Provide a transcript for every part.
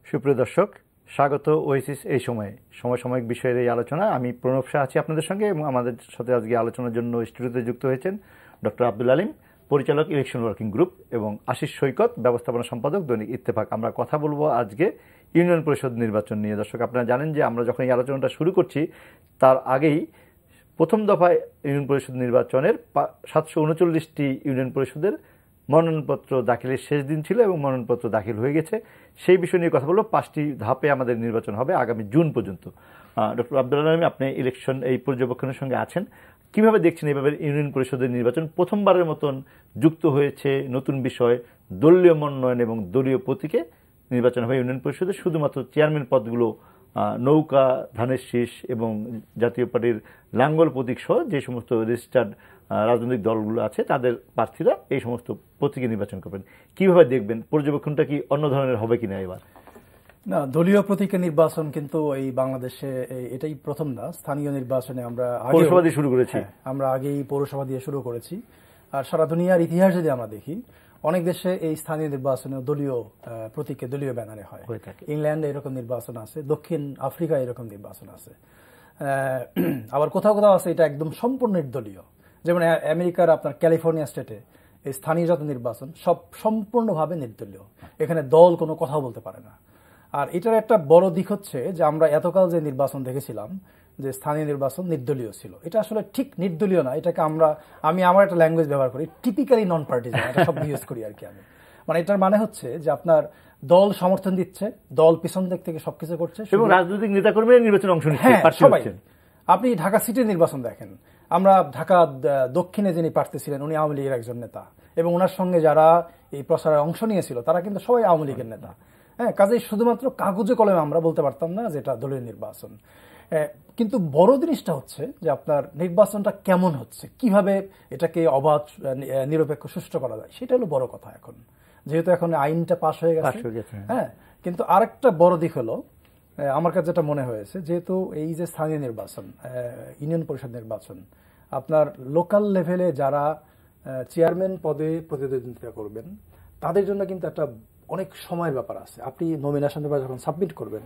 সুপ্রিয় দর্শক, স্বাগত ওয়েসিস এই সমসাময়িক বিষয়ের এই আলোচনা। আমি প্রণব শাহ আছি আপনাদের সঙ্গে এবং আমাদের সাথে আজকে আলোচনার জন্য স্টুডিওতে যুক্ত হয়েছেন ডক্টর আব্দুল আলিম, পরিচালক ইলেকশন ওয়ার্কিং গ্রুপ, এবং আশিস সৈকত, ব্যবস্থাপনা সম্পাদক, দৈনিক ইত্তেফাক। আমরা কথা বলবো আজকে ইউনিয়ন পরিষদ নির্বাচন নিয়ে। দর্শক, আপনারা জানেন যে আমরা যখন এই আলোচনাটা শুরু করছি তার আগেই প্রথম দফায় ইউনিয়ন পরিষদ নির্বাচনের 739টি ইউনিয়ন পরিষদের মনোনয়নপত্র দাখিলের শেষ দিন ছিল এবং মনোনয়নপত্র দাখিল হয়ে গেছে। সেই বিষয় নিয়ে কথা বলবো। 5টি ধাপে আমাদের নির্বাচন হবে আগামী জুন পর্যন্ত। ডক্টর আব্দুল আলিম, আপনি ইলেকশন এই পর্যবেক্ষণের সঙ্গে আছেন, কিভাবে দেখছেন এইভাবে ইউনিয়ন পরিষদের নির্বাচন? প্রথমবারের মতন যুক্ত হয়েছে নতুন বিষয়, দলীয় মনোনয়ন এবং দলীয় প্রতীকে নির্বাচন হবে ইউনিয়ন পরিষদে। শুধুমাত্র চেয়ারম্যান পদগুলো নৌকা, ধানের শীষ এবং জাতীয় পার্টির লাঙ্গল প্রতীক সহ যে সমস্ত রেজিস্টার্ড রাজনৈতিক দলগুলো আছে তাদের প্রার্থীরা এই সমস্ত প্রতীকে নির্বাচন করবেন। কিভাবে দেখবেন? পর্যবেক্ষণটা কি অন্য ধরনের হবে কিনা এবার? না, দলীয় প্রতীকে নির্বাচন কিন্তু এই বাংলাদেশে এটাই প্রথম না। স্থানীয় নির্বাচনে আমরা পৌরসভা দিয়ে শুরু করেছি, আমরা আগেই পৌরসভা দিয়ে শুরু করেছি। আর সারা দুনিয়ার ইতিহাস যদি আমরা দেখি, অনেক দেশে এই স্থানীয় নির্বাচনে দলীয় প্রতীকে, দলীয় ব্যানারে হয়। ইংল্যান্ডে এরকম নির্বাচন আছে, দক্ষিণ আফ্রিকায় এরকম নির্বাচন আছে, আবার কোথাও কোথাও আছে এটা একদম সম্পূর্ণ নির্দলীয়। যেমন আমেরিকার আপনার ক্যালিফোর্নিয়া স্টেটে এই স্থানীয় যত নির্বাচন সব সম্পূর্ণভাবে নির্দলীয়, এখানে দল কোনো কথা বলতে পারে না। আর এটার একটা বড় দিক হচ্ছে যে আমরা এতকাল যে নির্বাচন দেখেছিলাম যে স্থানীয় নির্বাচন নির্দলীয় ছিল, এটা আসলে ঠিক নির্দলীয় না। এটাকে আমি আমার একটা ল্যাঙ্গুয়েজ ব্যবহার করি, টিপিক্যালি নন পার্টিজান, এটা সব ইউজ করি আর কি আমি। মানে এটার মানে হচ্ছে যে আপনার দল সমর্থন দিচ্ছে, দল পিছন দিক থেকে সবকিছু করছে এবং রাজনৈতিক নেতাকর্মীরা নির্বাচনে অংশ নিচ্ছে। সবাই। আপনি ঢাকা সিটির নির্বাচন দেখেন, আমরা ঢাকা দক্ষিণে যিনি প্রার্থী ছিলেন উনি আওয়ামী লীগের একজন নেতা, এবং ওনার সঙ্গে যারা এই প্রচারে অংশ নিয়েছিল তারা কিন্তু সবাই আওয়ামী লীগের নেতা। হ্যাঁ, কাজেই শুধুমাত্র কাগজে কলমে আমরা বলতে পারতাম না যে এটা দলীয় নির্বাচন। কিন্তু বড় জিনিসটা হচ্ছে যে আপনার নির্বাচনটা কেমন হচ্ছে, কিভাবে এটাকে অবাধ, নিরপেক্ষ, সুষ্ঠু করা যায়, সেটা হলো বড় কথা এখন, যেহেতু এখন আইনটা পাশ হয়ে গেছে। হ্যাঁ, কিন্তু আরেকটা বড় দিক হলো আমার কাছে যেটা মনে হয়েছে, যেহেতু এই যে স্থানীয় নির্বাচন, ইউনিয়ন পরিষদ নির্বাচন, আপনার লোকাল লেভেলে যারা চেয়ারম্যান পদে প্রতিদ্বন্দ্বিতা করবেন তাদের জন্য কিন্তু একটা অনেক সময়ের ব্যাপার আছে। আপনি নমিনেশন পেপার যখন সাবমিট করবেন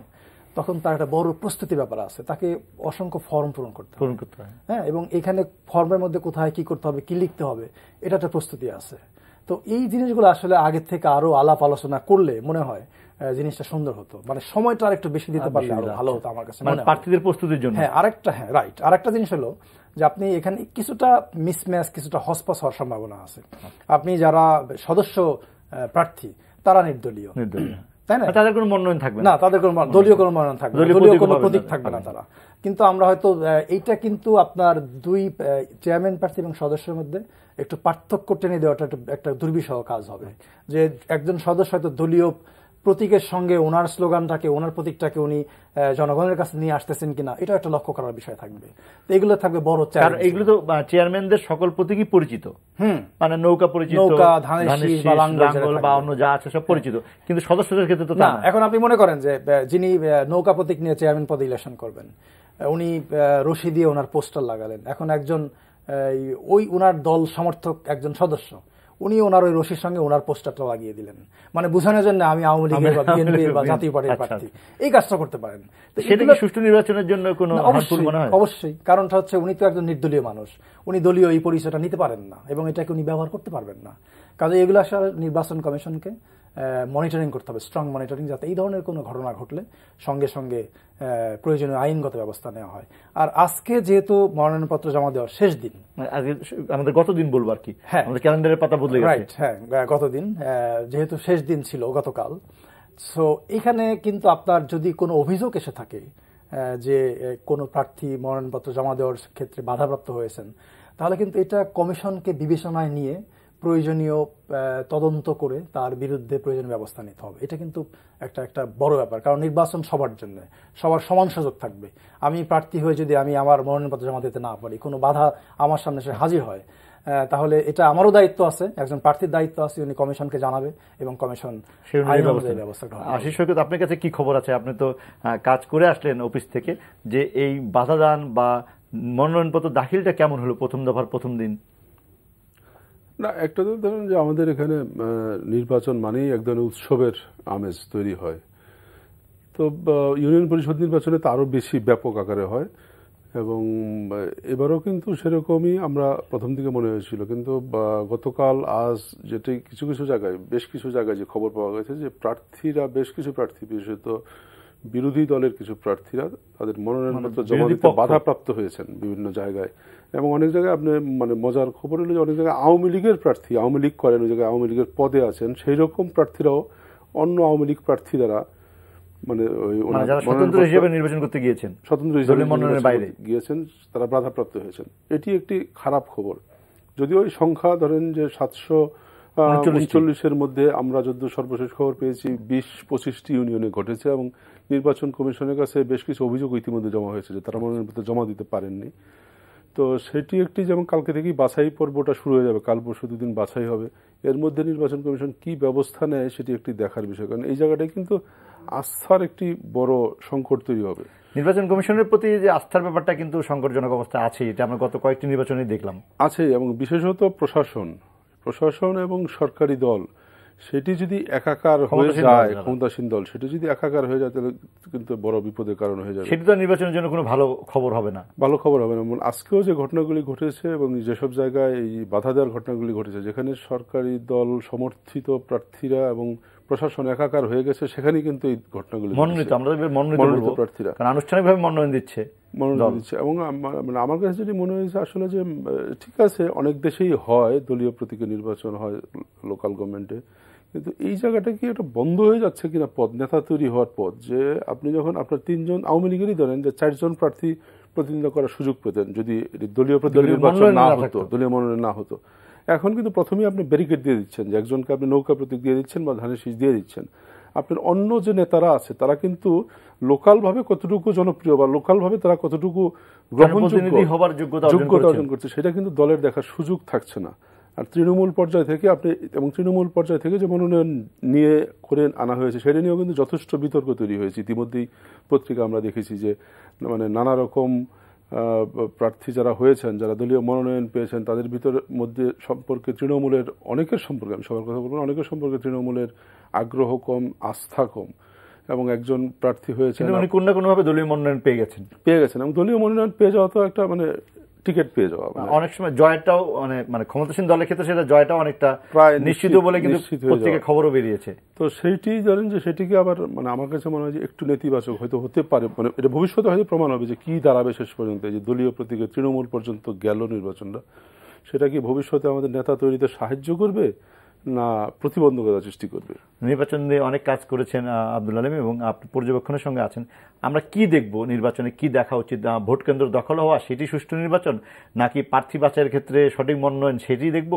তখন তার একটা বড় প্রস্তুতি ব্যাপার আছে, তাকে অসংখ্য ফর্ম পূরণ করতে হয়। হ্যাঁ, এবং এখানে ফর্মের মধ্যে কোথায় কি করতে হবে, কি লিখতে হবে, এটা একটা প্রস্তুতি আছে। তো এই জিনিসগুলো আসলে আগে থেকে আরো আলাপ আলোচনা করলে মনে হয় জিনিসটা সুন্দর হতো। মানে সময়টা আর একটু বেশি দিতে পারলে আরো ভালো হতো আমার কাছে মনে হয়, প্রার্থীদের প্রস্তুতির জন্য। হ্যাঁ, রাইট। আরেকটা জিনিস হলো যে আপনি এখানে কিছুটা মিসম্যাচ, কিছুটা হসপস হওয়ার সম্ভাবনা আছে। আপনি যারা সদস্য প্রার্থী তারা নির্দলীয়, তাই না? তাদের কোনো মনোনয়ন থাকবে না, তাদের কোনো দলীয় কোনো মনোনয়ন থাকবে না, দলীয় কোনো প্রতীক থাকবে না তারা। কিন্তু আমরা হয়তো এইটা কিন্তু আপনার দুই চেয়ারম্যান প্রার্থী এবং সদস্যের মধ্যে একটু পার্থক্য টেনে দেওয়াটা একটা দুর্বিষহ কাজ হবে। যে একজন সদস্য হয়তো দলীয় প্রতীকের সঙ্গে ওনার স্লোগানটাকে, ওনার প্রতীকটাকে উনি জনগণের কাছে নিয়ে আসতেছেন কিনা, এটা একটা লক্ষ্য করার বিষয় থাকবে। তো এগুলো থাকবে বড় চ্যালেঞ্জ। এগুলো তো চেয়ারম্যানদের সকল প্রতীকই পরিচিত, মানে নৌকা পরিচিত, ধানের শীষ বা লাঙ্গল বা অন্য যা আছে সব পরিচিত, কিন্তু সদস্যদের ক্ষেত্রে তো না। এখন আপনি মনে করেন যে যিনি নৌকা প্রতীক নিয়ে চেয়ারম্যান পদে ইলেকশন করবেন, উনি রশি দিয়ে ওনার পোস্টার লাগালেন। এখন একজন ওই ওনার দল সমর্থক একজন সদস্য, উনি ওনার ওই রশির সঙ্গে ওনার পোস্টারটা লাগিয়ে দিলেন, মানে বোঝানোর জন্য আমি আওয়ামী লীগের বা বিএনপির বা জাতীয় পার্টির প্রার্থী। এই কাজটা করতে পারেন। সেটা কি সুষ্ঠু নির্বাচনের জন্য কোনো অবশ্যই, কারণটা হচ্ছে উনি তো একজন নির্দলীয় মানুষ, উনি দলীয় এই পরিচয়টা নিতে পারেন না এবং এটাকে উনি ব্যবহার করতে পারবেন না। কাজে এগুলো আসলে নির্বাচন কমিশনকে মনিটরিং করতে হবে, স্ট্রং মনিটরিং, যাতে এই ধরনের কোনো ঘটনা ঘটলে সঙ্গে সঙ্গে প্রয়োজনীয় আইনগত ব্যবস্থা নেওয়া হয়। আর আজকে যেহেতু মনোনয়নপত্র জমা দেওয়ার শেষ দিন, আমাদের গতদিন বলবো আর কি, আমাদের ক্যালেন্ডারের পাতা বদলে গেছে। রাইট, হ্যাঁ, গতদিন যেহেতু শেষ দিন ছিল গতকাল, সো এখানে কিন্তু আপনার যদি কোনো অভিযোগ এসে থাকে যে কোনো প্রার্থী মনোনয়নপত্র জমা দেওয়ার ক্ষেত্রে বাধাপ্রাপ্ত হয়েছেন, তাহলে কিন্তু এটা কমিশনকে বিবেচনায় নিয়ে প্রয়োজনীয় তদন্ত করে তার বিরুদ্ধে প্রয়োজনীয় ব্যবস্থা নিতে হবে। এটা কিন্তু একটা বড় ব্যাপার, কারণ নির্বাচন সবার জন্য, সবার সমান সুযোগ থাকবে। আমি প্রার্থী হয়ে যদি আমি আমার মনোনয়নপত্র জমা দিতে না পারি, কোনো বাধা আমার সামনে এসে হাজির হয়, তাহলে এটা আমারও দায়িত্ব আছে, একজন প্রার্থীর দায়িত্ব আছে, উনি কমিশনকে জানাবে এবং কমিশন ব্যবস্থা গ্রহণ করবে। আশিস সৈকত, আপনার কাছে কি খবর আছে? আপনি তো কাজ করে আসলেন অফিস থেকে, যে এই বাধাদান বা মনোনয়নপত্র দাখিলটা কেমন হলো প্রথম দফার প্রথম দিন? না, একটা তো ধরুন যে আমাদের এখানে নির্বাচন মানেই এক ধরনের উৎসবের আমেজ তৈরি হয়, তো ইউনিয়ন পরিষদ নির্বাচনে তো আরও বেশি ব্যাপক আকারে হয় এবং এবারও কিন্তু সেরকমই আমরা প্রথম দিকে মনে হয়েছিল, কিন্তু গতকাল আজ যেটি কিছু কিছু জায়গায় বেশ কিছু জায়গায় যে খবর পাওয়া গেছে যে প্রার্থীরা, বেশ কিছু প্রার্থী বিশেষত বিরোধী দলের কিছু প্রার্থীরা তাদের মনোনয়নপত্র জমা দিতে বাধাপ্রাপ্ত হয়েছেন বিভিন্ন জায়গায়। এবং অনেক জায়গায় আপনি মানে মজার খবর হলো যে অনেক জায়গায় আওয়ামী লীগের প্রার্থী, আওয়ামী লীগ করেন, ওই জায়গায় আওয়ামী লীগের পদে আছেন, সেই রকম প্রার্থীরাও অন্য আওয়ামী লীগ প্রার্থী দ্বারা মানে স্বতন্ত্র হিসেবে নির্বাচন করতে গিয়েছেন, স্বতন্ত্র হিসেবে মনোনয়নের বাইরে গিয়েছেন, তারা বাধাপ্রাপ্ত হয়েছেন। এটি একটি খারাপ খবর। যদিও ওই সংখ্যা ধরেন যে 739-এর মধ্যে আমরা যদিও সর্বশেষ খবর পেয়েছি 20-25টি ইউনিয়নে ঘটেছে এবং নির্বাচন কমিশনের কাছে বেশ কিছু অভিযোগ ইতিমধ্যে জমা হয়েছে যে তারা মনোনয়নপত্র জমা দিতে পারেননি। তো সেটি একটি, যেমন কালকে থেকেই বাছাই পর্বটা শুরু হয়ে যাবে, কাল পরশু দুদিন বাছাই হবে, এর মধ্যে নির্বাচন কমিশন কি ব্যবস্থা নেয় সেটি একটি দেখার বিষয়। কারণ এই জায়গাটায় কিন্তু আস্থার একটি বড় সংকট তৈরি হবে। নির্বাচন কমিশনের প্রতি যে আস্থার ব্যাপারটা কিন্তু সংকটজনক অবস্থা আছে, এটা আমরা গত কয়েকটি নির্বাচনে দেখলাম আছে। এবং বিশেষত প্রশাসন এবং সরকারি দল সেটি যদি একাকার হয়ে যায়, ক্ষমতাসীন দল সেটি যদি একাকার হয়ে যায় তাহলে কিন্তু বড় বিপদের কারণ হয়ে যাবে। সেটি তো নির্বাচনের জন্য কোনো ভালো খবর হবে না, ভালো খবর হবে না। আজকেও যে ঘটনাগুলি ঘটেছে এবং যেসব জায়গায় এই বাধা দেওয়ার ঘটনাগুলি ঘটেছে, যেখানে সরকারি দল সমর্থিত প্রার্থীরা এবং প্রশাসন একাকার হয়ে গেছে, সেখানে কিন্তু এই ঘটনাগুলি মনোনীত, আমরা মনোনীত প্রার্থীরা আনুষ্ঠানিকভাবে মনোনয়ন দিচ্ছে। এবং আমার কাছে যেটি মনে হয়েছে আসলে যে ঠিক আছে, অনেক দেশেই হয় দলীয় প্রতীকে নির্বাচন হয় লোকাল গভর্নমেন্টে, কিন্তু এই জায়গাটা কি একটা বন্ধ হয়ে যাচ্ছে কিনা পদ, নেতা তৈরি হওয়ার পদ, যে আপনি যখন আপনার 3 জন আওয়ামী লীগেরই ধরেন যে 4 জন প্রার্থী প্রতিনিধিত্ব করার সুযোগ পেতেন যদি দলীয় নির্বাচন না হতো, দলীয় মনোনয়ন না হতো। এখন কিন্তু প্রথমেই আপনি ব্যারিকেড দিয়ে দিচ্ছেন, যে একজনকে আপনি নৌকা প্রতীক দিয়ে দিচ্ছেন বা ধানের শীষ দিয়ে দিচ্ছেন। আপনার অন্য যে নেতারা আছে তারা কিন্তু লোকাল ভাবে কতটুকু জনপ্রিয় বা লোকাল ভাবে তারা কতটুকু গ্রহণযোগ্য হওয়ার যোগ্যতা অর্জন করছে সেটা কিন্তু দলের দেখার সুযোগ থাকছে না। আর তৃণমূল পর্যায় থেকে তৃণমূল পর্যায় থেকে যে মনোনয়ন নিয়ে করে আনা হয়েছে সেটা নিয়েও কিন্তু যথেষ্ট বিতর্ক তৈরি হয়েছে। ইতিমধ্যেই পত্রিকা আমরা দেখেছি যে মানে নানা রকম প্রার্থী যারা হয়েছেন, যারা দলীয় মনোনয়ন পেয়েছেন, তাদের মধ্যে সম্পর্কে তৃণমূলের অনেকের সম্পর্কে, আমি সবার কথা বলবো, অনেকের সম্পর্কে তৃণমূলের আগ্রহ কম, আস্থা কম। এবং একজন প্রার্থী হয়েছেন কোন না কোনোভাবে দলীয় মনোনয়ন পেয়ে গেছেন এবং দলীয় মনোনয়ন পেয়ে যাওয়া তো একটা মানে টিকিট পেয়ে যাওয়া, অনেক সময় জয়টাও মানে ক্ষমতাসীন দলের ক্ষেত্রে সেটা জয়টাও অনেকটা প্রায় নিশ্চিত বলে কিন্তু পত্রিকায় খবরও বেরিয়েছে। তো সেইটি জানেন যে সেটিকে আবার মানে আমার কাছে মনে হয় যে একটু নেতিবাচক হয়তো হতে পারে, মানে এটা ভবিষ্যতে হয়তো প্রমাণ হবে যে কি দাঁড়াবে শেষ পর্যন্ত। যে দলীয় প্রতীকে তৃণমূল পর্যন্ত গেল নির্বাচনটা, সেটা কি ভবিষ্যতে আমাদের নেতা তৈরিতে সাহায্য করবে না প্রতিবন্ধকতা সৃষ্টি করবে? নির্বাচন নিয়ে অনেক কাজ করেছেন আব্দুল আলিম এবং আপনি পর্যবেক্ষণের সঙ্গে আছেন। আমরা কি দেখব নির্বাচনে, কি দেখা উচিত? ভোট কেন্দ্র দখল হওয়া সেটি সুষ্ঠু নির্বাচন, নাকি প্রার্থী বাছাইয়ের ক্ষেত্রে সঠিক মনোনয়ন সেটি দেখব,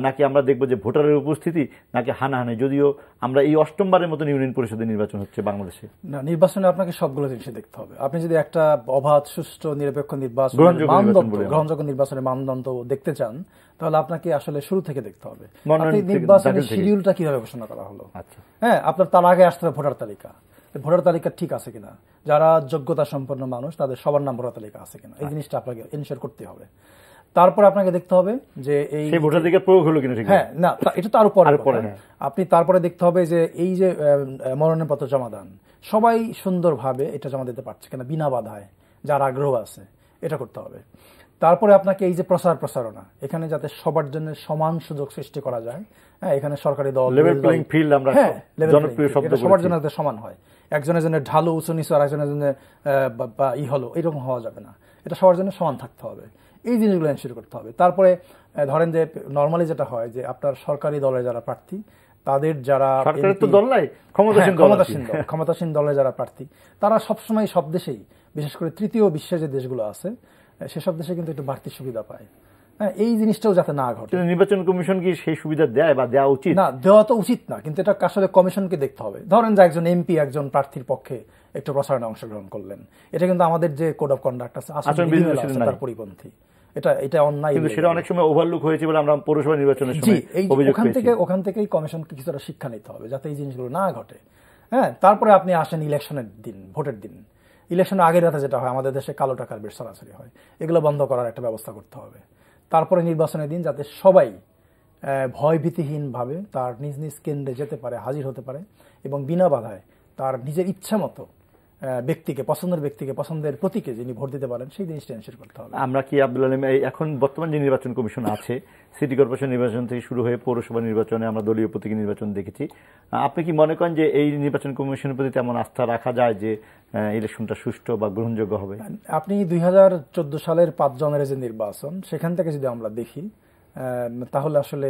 নাকি আমরা দেখব যে ভোটারের উপস্থিতি, নাকি হানাহানি? যদিও আমরা এই 8মবারের মতন ইউনিয়ন পরিষদের নির্বাচন হচ্ছে বাংলাদেশে। না, নির্বাচনে আপনাকে সবগুলো জিনিস দেখতে হবে। আপনি যদি একটা অবাধ, সুষ্ঠু, নিরপেক্ষ নির্বাচন, গ্রহণযোগ্য নির্বাচনের মানদণ্ড দেখতে চান, তাহলে আপনাকে আসলে শুরু থেকে দেখতে হবে নির্বাচনের শিডিউলটা কিভাবে ঘোষণা করা হলো। হ্যাঁ, আপনার তার আগে আসতে হবে ভোটার তালিকা। ভোটার তালিকা ঠিক আছে কিনা, যারা যোগ্যতা সম্পন্ন মানুষ তাদের সবার নাম ভোটার তালিকা আছে কিনা, এই জিনিসটা আপনাকে এনশিওর করতে হবে। তারপরে আপনাকে দেখতে হবে যে এই ভোটার তালিকার প্রয়োগ হলো কিনা। হ্যাঁ, না এটা তো আরো পরে। আপনি তারপরে দেখতে হবে যে এই যে মনোনয়নপত্র জমা দেন, সবাই সুন্দরভাবে এটা জমা দিতে পারছে কিনা, বিনা বাধায়, যার আগ্রহ আছে, এটা করতে হবে। তারপরে আপনাকে এই যে প্রচারণা, এখানে যাতে সবার জন্য সমান সুযোগ সৃষ্টি করা যায়। হ্যাঁ, এখানে সরকারি দল সবার জন্য যাতে সমান হয়, একজনের জন্য ঢালু উঁচু নিচু আর একজনের জন্য হলো, এরকম হওয়া যাবে না। এটা সবার জন্য সমান থাকতে হবে, এই জিনিসগুলো এনশিওর করতে হবে। তারপরে ধরেন যে নর্মালি যেটা হয় যে আপনার সরকারি দলের যারা প্রার্থী, তাদের যারা ক্ষমতাসীন দলের যারা প্রার্থী, তারা সবসময় সব দেশেই, বিশেষ করে তৃতীয় বিশ্বের যে দেশগুলো আছে সেসব দেশে কিন্তু একটু বাড়তি সুবিধা পায়। হ্যাঁ, এই জিনিসটাও যাতে না ঘটে। নির্বাচন কমিশন কি সেই সুবিধা দেয় বা দেওয়া উচিত? না, দেওয়া তো উচিত না, কিন্তু এটা আসলে কমিশনকে দেখতে হবে। ধরেন যে একজন এমপি একজন প্রার্থীর পক্ষে একটু প্রচারণে অংশগ্রহণ করলেন, এটা কিন্তু আমাদের যে কোড অফ কন্ডাক্ট আছে তার পরিপন্থী, এটা অন্যায়। কিন্তু সেটা অনেক সময় ওভারলুক হয়েছে বলে আমরা পৌরসভা নির্বাচনের সময় ওখান থেকেই কমিশনকে কিছুটা শিক্ষা নিতে হবে যাতে এই জিনিসগুলো না ঘটে। হ্যাঁ, তারপরে আপনি আসেন ইলেকশনের দিন, ভোটের দিন। ইলেকশনের আগের রাতে যেটা হয়, আমাদের দেশে কালো টাকার বেশ সরাসরি হয়, এগুলো বন্ধ করার একটা ব্যবস্থা করতে হবে। তারপরে নির্বাচনের দিন যাতে সবাই ভয়ভীতিহীনভাবে তার নিজ নিজ কেন্দ্রে যেতে পারে, হাজির হতে পারে এবং বিনা বাধায় তার নিজের ইচ্ছা মতো ব্যক্তিকে, পছন্দের ব্যক্তিকে, পছন্দের প্রতীকে যিনি ভোট দিতে পারেন সেই জিনিসটা এনশিওর করতে হবে। আমরা কি আব্দুল আলীম, এখন বর্তমান যে নির্বাচন কমিশন আছে, সিটি কর্পোরেশন নির্বাচন থেকে শুরু হয়ে পৌরসভা নির্বাচনে আমরা দলীয় প্রতীকী নির্বাচন দেখেছি, আপনি কি মনে করেন যে এই নির্বাচন কমিশনের প্রতি তেমন আস্থা রাখা যায় যে ইলেকশনটা সুষ্ঠু বা গ্রহণযোগ্য হবে? আপনি 2014 সালের 5 জনের যে নির্বাচন, সেখান থেকে যদি আমরা দেখি তাহলে আসলে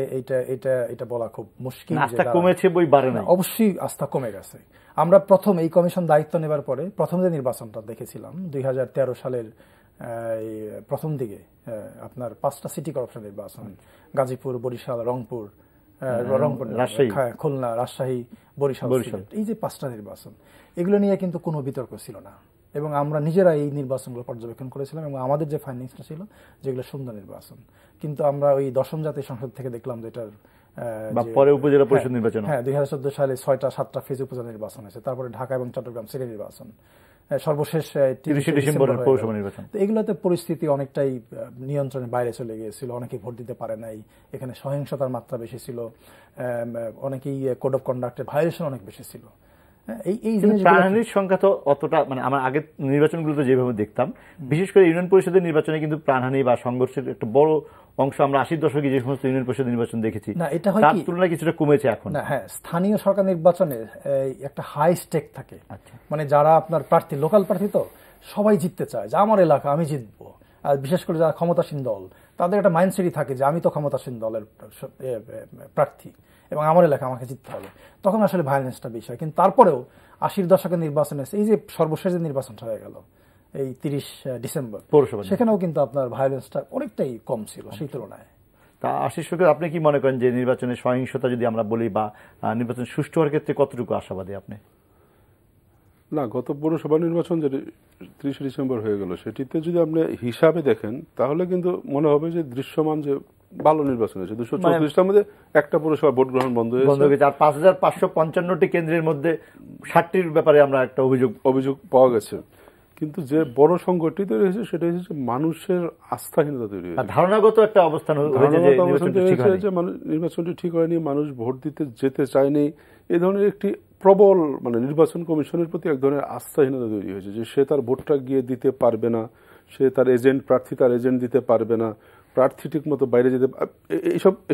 এটা বলা খুব মুশকিল। আস্থা কমেছে বই বাড়ে না, অবশ্যই আস্থা কমে গেছে। আমরা প্রথম এই কমিশন দায়িত্ব নেবার পরে প্রথম যে নির্বাচনটা দেখেছিলাম 2013 সালের প্রথম দিকে, আপনার 5টা সিটি কর্পোরেশন নির্বাচন, গাজীপুর, বরিশাল, রংপুর, রাজশাহী, খুলনা, রাজশাহী, বরিশাল, এই যে 5টা নির্বাচন, এগুলো নিয়ে কিন্তু কোনো বিতর্ক ছিল না এবং আমরা নিজেরা এই নির্বাচনগুলো পর্যবেক্ষণ করেছিলাম এবং আমাদের যে ফাইন্ডিংসটা ছিল যেগুলো সুন্দর নির্বাচন। কিন্তু আমরা ওই 10ম জাতীয় সংসদ থেকে দেখলাম যে এটার পরে উপজেলা পরিষদ নির্বাচন, 2014 সালে 6টা-7টা ফেজ উপজেলা নির্বাচন হয়েছে, তারপরে ঢাকা এবং চট্টগ্রাম সিটি নির্বাচন, সর্বশেষ 30 ডিসেম্বর পৌরসভা নির্বাচন। তো এগুলোতে পরিস্থিতি অনেকটাই নিয়ন্ত্রণের বাইরে চলে গিয়েছিল, অনেকে ভোট দিতে পারে নাই, এখানে সহিংসতার মাত্রা বেশি ছিল, অনেকেই কোড অফ কন্ডাক্টের ভায়োলেশন অনেক বেশি ছিল। প্রাণহানির সংখ্যা তো অতটা, মানে আমরা আগের নির্বাচনগুলোতে যেভাবে দেখতাম, বিশেষ করে ইউনিয়ন পরিষদের নির্বাচনে কিন্তু প্রাণহানি বা সংঘর্ষের একটা বড় অংশ আমরা 80 দশকে যে সমস্ত ইউনিয়ন পরিষদ নির্বাচন দেখেছি তার তুলনায় কিছুটা কমেছে এখন। হ্যাঁ, স্থানীয় সরকার নির্বাচনে একটা হাই স্টেক থাকে, মানে যারা আপনার প্রার্থী, লোকাল প্রার্থী, তো সবাই জিততে চায় যে আমার এলাকা আমি জিতবো, আর বিশেষ করে যারা ক্ষমতাসীন দল তাদের একটা মাইন্ডসেটই থাকে যে আমি তো ক্ষমতাসীন দলের প্রার্থী এবং আমার এলাকা আমাকে জিততে হবে, তখন আসলে ভায়োলেন্সটা বেশি হয়। কিন্তু তারপরেও 80 দশকের নির্বাচনে এই যে সর্বশেষ যে নির্বাচনটা হয়ে গেল এই 30 ডিসেম্বর পৌরসভা, সেখানেও কিন্তু আপনার ভায়োলেন্সটা অনেকটাই কম ছিল সেই তুলনায়। তা আশিস ফকির, আপনি কি মনে করেন যে নির্বাচনের সহিংসতা যদি আমরা বলি বা নির্বাচন সুষ্ঠু হওয়ার ক্ষেত্রে কতটুকু আশাবাদী আপনি? না, গত পৌরসভা নির্বাচন যে 30 ডিসেম্বর হয়ে গেল, সেটিতে যদি আপনি হিসাবে দেখেন তাহলে কিন্তু মনে হবে যে দৃশ্যমান যে ভালো নির্বাচন হয়েছে। 234টার মধ্যে একটা পৌরসভা ভোট গ্রহণ বন্ধ হয়েছে, আর 5555টি কেন্দ্রের মধ্যে 60টির ব্যাপারে আমরা একটা অভিযোগ পাওয়া গেছে। কিন্তু যে বড় সংকটটি তৈরি হয়েছে সেটা হচ্ছে মানুষের আস্থাহীনতা তৈরি হয়েছে, ধারণাগত একটা অবস্থান যে নির্বাচনটি ঠিক হয়নি, মানুষ ভোট দিতে যেতে চায়নি, এই ধরনের একটি প্রবল, মানে নির্বাচন কমিশনের প্রতি এক ধরনের আস্থাহীনতা তৈরি হয়েছে যে সে তার ভোটটা গিয়ে দিতে পারবে না, সে তার প্রার্থী তার এজেন্ট দিতে পারবে না, প্রার্থী ঠিক মতো বাইরে যেতে,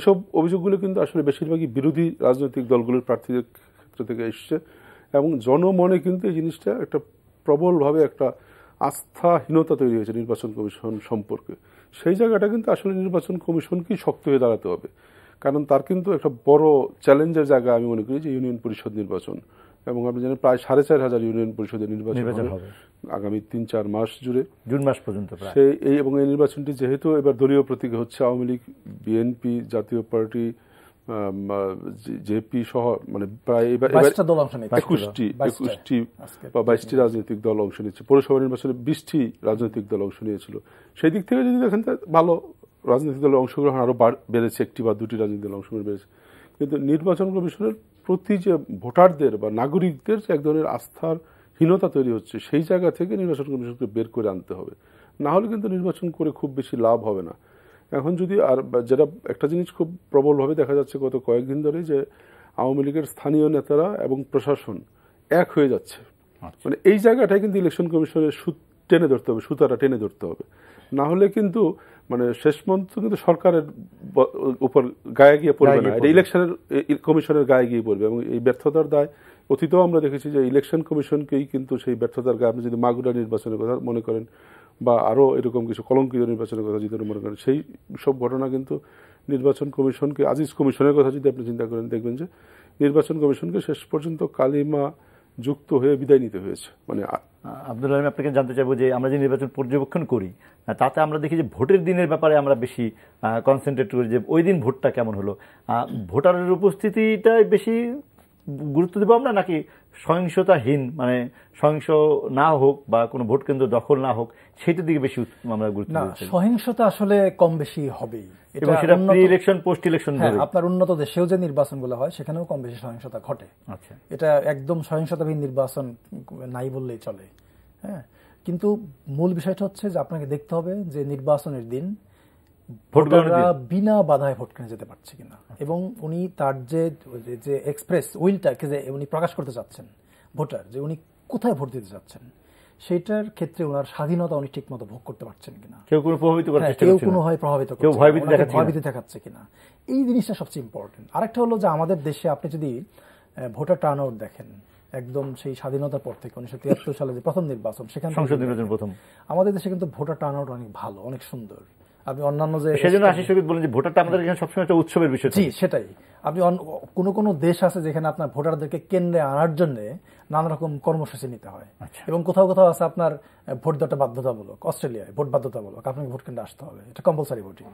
এসব অভিযোগগুলো কিন্তু আসলে বেশিরভাগই বিরোধী রাজনৈতিক দলগুলোর প্রার্থীদের ক্ষেত্র থেকে এসছে এবং জনমনে কিন্তু এই জিনিসটা একটা প্রবলভাবে একটা আস্থাহীনতা তৈরি হয়েছে নির্বাচন কমিশন সম্পর্কে। সেই জায়গাটা কিন্তু আসলে নির্বাচন কমিশনকেই শক্ত হয়ে দাঁড়াতে হবে, কারণ তার কিন্তু একটা বড় চ্যালেঞ্জের জায়গা আমি মনে করি যে ইউনিয়ন পরিষদ নির্বাচন, এবং আপনি জানেন প্রায় 4500 ইউনিয়ন পরিষদের নির্বাচন হবে আগামী 3-4 মাস জুড়ে, জুন মাস পর্যন্ত। এবং এই নির্বাচনটি যেহেতু এবার দলীয় প্রতীকে হচ্ছে, আওয়ামী লীগ, বিএনপি, জাতীয় পার্টি, জেপি সহ মানে প্রায় 21টি বা 22টি রাজনৈতিক দল অংশ নিচ্ছে। পৌরসভা নির্বাচনে 20টি রাজনৈতিক দল অংশ নিয়েছিল। সেই দিক থেকে যদি দেখেন ভালো রাজনৈতিক দলের অংশগ্রহণ আরো বেড়েছে, 1টি বা 2টি রাজনৈতিক দল অংশগ্রহণ বেড়েছে। কিন্তু নির্বাচন কমিশনের প্রতি যে ভোটারদের বা নাগরিকদের যে এক ধরনের আস্থার হীনতা তৈরি হচ্ছে, সেই জায়গা থেকে নির্বাচন কমিশনকে বের করে আনতে হবে, না হলে কিন্তু নির্বাচন করে খুব বেশি লাভ হবে না। এখন যদি আর যেটা একটা জিনিস খুব প্রবলভাবে দেখা যাচ্ছে গত কয়েকদিন ধরে, যে আওয়ামী লীগের স্থানীয় নেতারা এবং প্রশাসন এক হয়ে যাচ্ছে, মানে এই জায়গাটায় কিন্তু ইলেকশন কমিশনের টেনে ধরতে হবে, সুতাটা টেনে ধরতে হবে, না হলে কিন্তু মানে শেষ পর্যন্ত কিন্তু সরকারের উপর গায়ে গিয়ে পড়বে না, এটা ইলেকশনের কমিশনের গায়ে গিয়ে পড়বে। এবং এই ব্যর্থতার দায় অতীতেও আমরা দেখেছি যে ইলেকশন কমিশনকেই কিন্তু সেই ব্যর্থতার গায়ে, আপনি যদি মাগুরা নির্বাচনের কথা মনে করেন বা আরো এরকম কিছু কলঙ্কিত নির্বাচনের কথা যদি মনে করেন, সেই সব ঘটনা কিন্তু নির্বাচন কমিশনকে, আজিজ কমিশনের কথা যদি আপনি চিন্তা করেন, দেখবেন যে নির্বাচন কমিশনকে শেষ পর্যন্ত কালিমা যুক্ত হয়ে বিদায় নিতে হয়েছে। মানে আব্দুল আলীম, আপনাকে জানতে চাইবো যে আমরা যে নির্বাচন পর্যবেক্ষণ করি তাতে আমরা দেখি যে ভোটের দিনের ব্যাপারে আমরা বেশি কনসেন্ট্রেট করি, যে ওই দিন ভোটটা কেমন হলো, ভোটারের উপস্থিতিটাই বেশি গুরুত্ব দেবো আমরা, নাকি সহিংসতাহীন, মানে সহিংস না হোক বা কোনো ভোট কেন্দ্র দখল না হোক সেটার দিকে বেশি আমরা গুরুত্ব দিচ্ছি? সহিংসতা আসলে কম বেশি হবেই, সেটা প্রি ইলেকশন পোস্ট ইলেকশন। আপনার উন্নত দেশেও যে নির্বাচনগুলো হয় সেখানেও কম বেশি সহিংসতা ঘটে। আচ্ছা, এটা একদম সহিংসতাহীন নির্বাচন নাই বললেই চলে। হ্যাঁ, কিন্তু মূল বিষয়টা হচ্ছে যে আপনাকে দেখতে হবে যে নির্বাচনের দিন ভোটাররা বিনা বাধায় ভোট কেন্দ্রে যেতে পারছে কিনা, এবং উনি তার যে এক্সপ্রেস উইলটাকে যে উনি প্রকাশ করতে চাচ্ছেন ভোটার, যে উনি কোথায় ভোট দিতে যাচ্ছেন, সেটার ক্ষেত্রে ওনার স্বাধীনতা উনি ঠিক মতো ভোগ করতে পারছেন কিনা, কেউ কোনো প্রভাবিত করার চেষ্টা কেউ করছে কোনো না, হয় প্রভাবিত কেউ করছে, ভয়ভীতি ওনাকে দেখাচ্ছে ভয়ভীতি দেখাচ্ছে কিনা, এই জিনিসটা সবচেয়ে ইম্পর্টেন্ট। আরেকটা হলো যে আমাদের দেশে আপনি যদি ভোটার টার্ন আউট দেখেন, একদম সেই স্বাধীনতার পর থেকে 1973 সালে যে প্রথম নির্বাচন, সেখানে সংসদ নির্বাচন প্রথম, আমাদের দেশে কিন্তু ভোটার টার্ন আউট অনেক ভালো, অনেক সুন্দর। আপনি অন্যান্য যে সেজন্য আশিস শহীদ বলেন যে ভোটারটা আমাদের এখানে সবসময় একটা উৎসবের বিষয়। জি, সেটাই। আপনি কোনো দেশ আছে যেখানে আপনার ভোটারদেরকে কেন্দ্রে আনার জন্য নানা রকম কর্মসূচি নিতে হয়, এবং কোথাও কোথাও আছে আপনার ভোট দেওয়াটা বাধ্যতামূলক। অস্ট্রেলিয়ায় ভোট বাধ্যতামূলক, আপনাকে ভোট কেন্দ্রে আসতে হবে, এটা কম্পালসারি ভোটিং।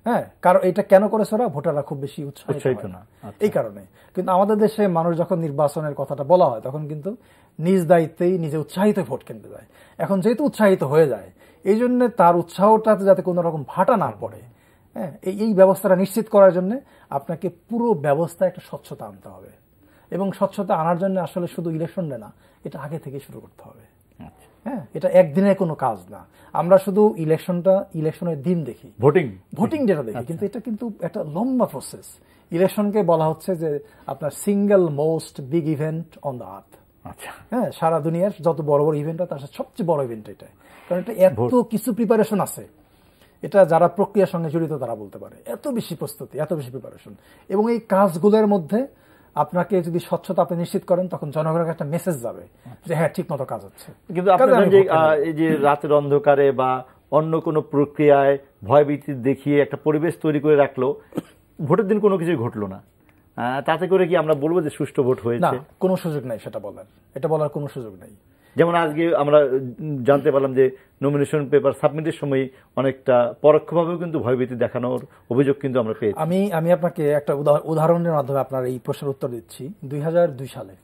হ্যাঁ, কারণ এটা কেন করেছে ওরা, ভোটাররা খুব বেশি উৎসাহিত না এই কারণে। কিন্তু আমাদের দেশে মানুষ যখন নির্বাচনের কথাটা বলা হয় তখন কিন্তু নিজ দায়িত্বেই নিজে উৎসাহিত ভোট কেন্দ্রে যায়। এখন যেহেতু উৎসাহিত হয়ে যায়, এই জন্য তার উৎসাহটাতে যাতে কোনো রকম ভাটা না পড়ে, হ্যাঁ, এই ব্যবস্থাটা নিশ্চিত করার জন্য আপনাকে পুরো ব্যবস্থায় একটা স্বচ্ছতা আনতে হবে, এবং স্বচ্ছতা আনার জন্য আসলে শুধু ইলেকশন না, এটা আগে থেকে শুরু করতে হবে। হ্যাঁ, এটা একদিনের কোনো কাজ না। আমরা শুধু ইলেকশনের দিন দেখি, ভোটিং যেটা দেখি, কিন্তু এটা কিন্তু একটা লম্বা প্রসেস। ইলেকশনকে বলা হচ্ছে যে আপনার single most big event on the earth. হ্যাঁ, সারা দুনিয়ার যত বড় বড় ইভেন্ট তার সবচেয়ে বড় ইভেন্ট এটা, কারণ এটা এত কিছু প্রিপারেশন আছে। এটা যারা প্রক্রিয়ার সঙ্গে জড়িত তারা বলতে পারে, এত বেশি প্রস্তুতি, এত বেশি প্রিপারেশন। এবং এই কাজগুলোর মধ্যে আপনাকে যদি স্বচ্ছতা আপনি নিশ্চিত করেন, তখন জনগণের একটা মেসেজ যাবে যে হ্যাঁ, ঠিক মতো কাজ হচ্ছে। কিন্তু এই যে রাতের অন্ধকারে বা অন্য কোনো প্রক্রিয়ায় ভয়ভীতি দেখিয়ে একটা পরিবেশ তৈরি করে রাখলো, ভোটের দিন কোনো কিছুই ঘটলো না, তাতে করে কি আমরা বলবো যে সুষ্ঠু ভোট হয়েছে? কোনো সুযোগ নাই সেটা বলার, এটা বলার কোনো সুযোগ নাই। যেমন আজকে আমরা জানতে পারলাম যে নমিনেশন পেপার সাবমিটের সময় অনেকটা পরোক্ষভাবেও কিন্তু ভয়ভীতি দেখানোর অভিযোগ কিন্তু আমরা পেয়েছি। আমি আপনাকে একটা উদাহরণের মাধ্যমে আপনার এই প্রশ্নের উত্তর দিচ্ছি। 2002 সালে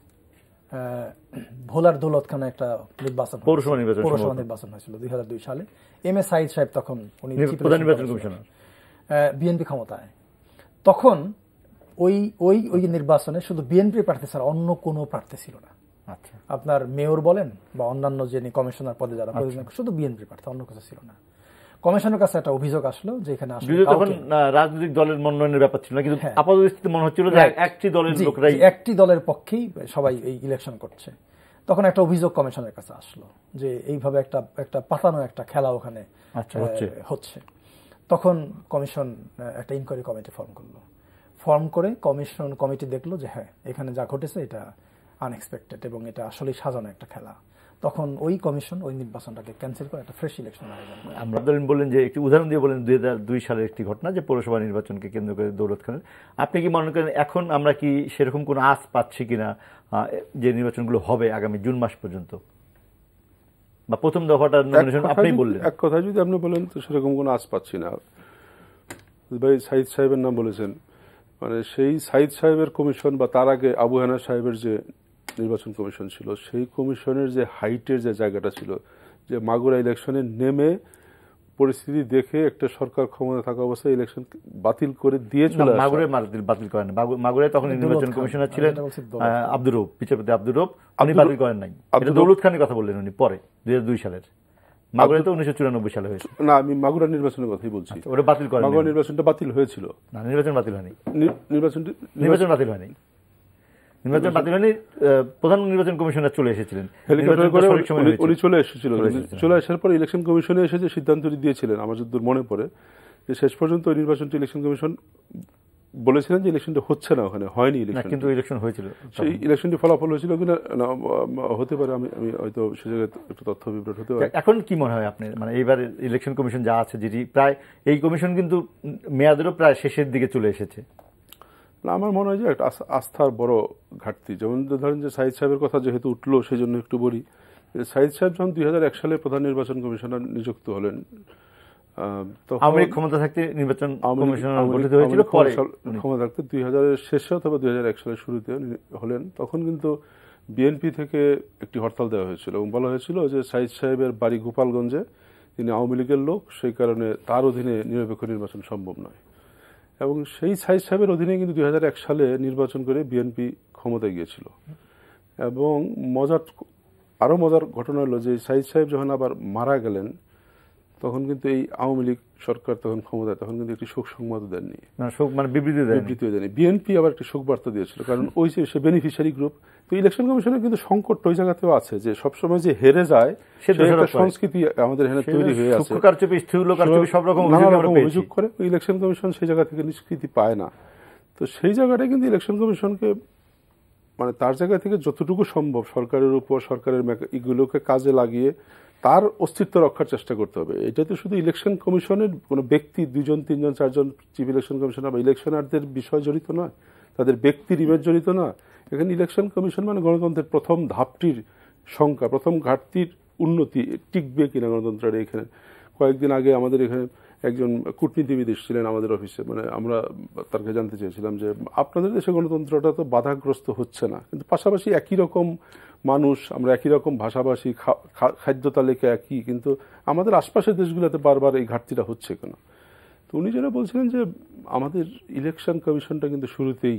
ভোলার দৌলতখানে একটা পৌরসভা নির্বাচন হয়েছিল 2002 সালে। এম এ সাইদ সাহেব তখন উনি প্রধান নির্বাচন কমিশনার, বিএনপি ক্ষমতায়। তখন ওই নির্বাচনে শুধু বিএনপি প্রার্থী ছাড়া অন্য কোনো প্রার্থী ছিল না। আপনার মেয়র বলেন বা অন্যান্য যিনি কমিশনার পদে যারা, শুধু বিএনপি প্রার্থী, অন্য কিছু ছিল না। কমিশনের কাছে একটা অভিযোগ আসলো যে এখানে তখন রাজনৈতিক দলের মনোনয়নের ব্যাপার ছিল না, কিন্তু আপাতদৃষ্টিতে মনে হচ্ছিল যে একটি দলের পক্ষেই সবাই এই ইলেকশন করছে। তখন একটা অভিযোগ কমিশনের কাছে আসলো যে এইভাবে একটা পাতানো একটা খেলা ওখানে হচ্ছে। তখন কমিশন একটা ইনকোয়ারি কমিটি ফর্ম করে কমিটি দেখলো যে হ্যাঁ, এখানে যা ঘটেছে এটা আনএক্সপেক্টেড এবং এটা আসলে সাজানো একটা খেলা। তখন ওই কমিশন ওই নির্বাচনটাকে ক্যান্সেল করে একটা ফ্রেশ ইলেকশন আয়োজন করে। আমরা বললেন যে একটি উদাহরণ দিয়ে বলেন 2002 সালের একটি ঘটনা, যে পৌরসভা নির্বাচনকে কেন্দ্র করে দৌলতখানের। আপনি কি মনে করেন এখন আমরা কি সেরকম কোনো আশ পাচ্ছি কিনা যে নির্বাচনগুলো হবে আগামী জুন মাস পর্যন্ত, বা প্রথম দফাটার নমিনেশন আপনি বললেন? এক কথা যদি আপনি বলেন তো সেরকম কোনো আশ পাচ্ছি না। ভাই সাইদ সাহেবের নাম বলেছেন, মানে সেই সাইদ সাহেবের কমিশন বা তার আগে আবু হানা সাহেবের যে নির্বাচন কমিশন ছিল, সেই কমিশনের যে হাইটের যে জায়গাটা ছিল, যে মাগুরা ইলেকশনে নেমে পরিস্থিতি দেখে একটা সরকার ক্ষমতা থাকা অবস্থায় ইলেকশন বাতিল করে দিয়ে চলে আসে। মাগুরায় বাতিল করেন, মাগুরায় তখন নির্বাচন কমিশনার ছিলেন আব্দুর রউফ, বিচারপতি আব্দুর রউফ, উনি বাতিল করেন নাই। দৌলত খানের কথা বললেন উনি পরে 2002 সালের। মাগুরায় তো 1994 সালে হয়েছে। না, আমি মাগুরা নির্বাচনের কথাই বলছি। ওটা বাতিল করেন, মাগুরা নির্বাচনটা বাতিল হয়েছিল। না, নির্বাচন বাতিল হয়নি। নির্বাচন বাতিল হয়নি। প্রধান নির্বাচন কমিশনার চলে এসেছিলেন, উনি চলে আসার পর ইলেকশন কমিশনে এসে যে সিদ্ধান্তটি দিয়েছিলেন আমার যতদূর মনে পড়ে, যে শেষ পর্যন্ত ওই নির্বাচনটি ইলেকশন কমিশন বলেছিলেন যে ইলেকশনটা হচ্ছে না, ওখানে হয়নি ইলেকশন, কিন্তু ইলেকশন হয়েছিল। সেই ইলেকশনটি ফলাফল হয়েছিল কিনা হতে পারে, আমি হয়তো সে জায়গায় একটু তথ্য বিভ্রাট হতে পারে। এখন কি মনে হয় আপনার, মানে এইবার ইলেকশন কমিশন যা আছে, যেটি প্রায় এই কমিশন কিন্তু মেয়াদেরও প্রায় শেষের দিকে চলে এসেছে, আমার মনে হয় যে একটা আস্থার বড় ঘাটতি। যেমন ধরেন যে সাইদ সাহেবের কথা যেহেতু উঠলো, সেই জন্য একটু বলি। সাইদ সাহেব যখন 2001 সালে প্রধান নির্বাচন কমিশনার নিযুক্ত হলেন, ক্ষমতা থাকতে নির্বাচন ক্ষমতা থাকতে 2000 শেষে অথবা 2001 সালের শুরুতে হলেন, তখন কিন্তু বিএনপি থেকে একটি হরতাল দেওয়া হয়েছিল এবং বলা হয়েছিল যে সাইদ সাহেবের বাড়ি গোপালগঞ্জে, তিনি আওয়ামী লীগের লোক, সেই কারণে তার অধীনে নিরপেক্ষ নির্বাচন সম্ভব নয়। এবং সেই সাইদ সাহেবের অধীনে কিন্তু 2001 সালে নির্বাচন করে বিএনপি ক্ষমতায় গিয়েছিল। এবং আরো মজার ঘটনা হলো যে সাইদ সাহেব যখন আবার মারা গেলেন, তখন কিন্তু এই আওয়ামী লীগ সরকার তখন ক্ষমতায়, তখন কিন্তু একটি শোক সংবাদও দেননি, বিবৃতি দেয়নি। বিএনপি আবার একটি শোক বার্তা দিয়েছিল, কারণ ওই যে সে বেনিফিশিয়ারি গ্রুপ। তো ইলেকশন কমিশনের কিন্তু সংকট ওই জায়গাতেও আছে, যে সবসময় যে হেরে যায় সে একটা সংস্কৃতি আমাদের এখানে তৈরি হয়ে আছে, নানা রকম অভিযোগ করে। ইলেকশন কমিশন সেই জায়গা থেকে নিষ্কৃতি পায় না। তো সেই জায়গাটায় কিন্তু ইলেকশন কমিশনকে মানে তার জায়গা থেকে যতটুকু সম্ভব সরকারের উপর, সরকারের এগুলোকে কাজে লাগিয়ে তার অস্তিত্ব রক্ষার চেষ্টা করতে হবে। এটা তো শুধু ইলেকশন কমিশনের কোনো ব্যক্তি 2 জন 3 জন 4 জন চিফ ইলেকশন কমিশনার বা ইলেকশনারদের বিষয় জড়িত নয়, তাদের ব্যক্তির ইমেজ জড়িত না। এখানে ইলেকশন কমিশন মানে গণতন্ত্রের প্রথম ধাপটির সংখ্যা, প্রথম ঘাটতির উন্নতি, টিকবে কিনা গণতন্ত্রের। এখানে কয়েকদিন আগে আমাদের এখানে একজন কূটনীতিবিদ এসেছিলেন আমাদের অফিসে, মানে আমরা তার কাছে জানতে চেয়েছিলাম যে আপনাদের দেশে গণতন্ত্রটা তো বাধাগ্রস্ত হচ্ছে না, কিন্তু পাশাপাশি একই রকম মানুষ, আমরা একই রকম ভাষাভাষী, খাদ্য তালিকা একই, কিন্তু আমাদের আশপাশের দেশগুলোতে বারবার এই ঘাটতিটা হচ্ছে কেন? তো উনি যেটা বলছিলেন যে আমাদের ইলেকশন কমিশনটা কিন্তু শুরুতেই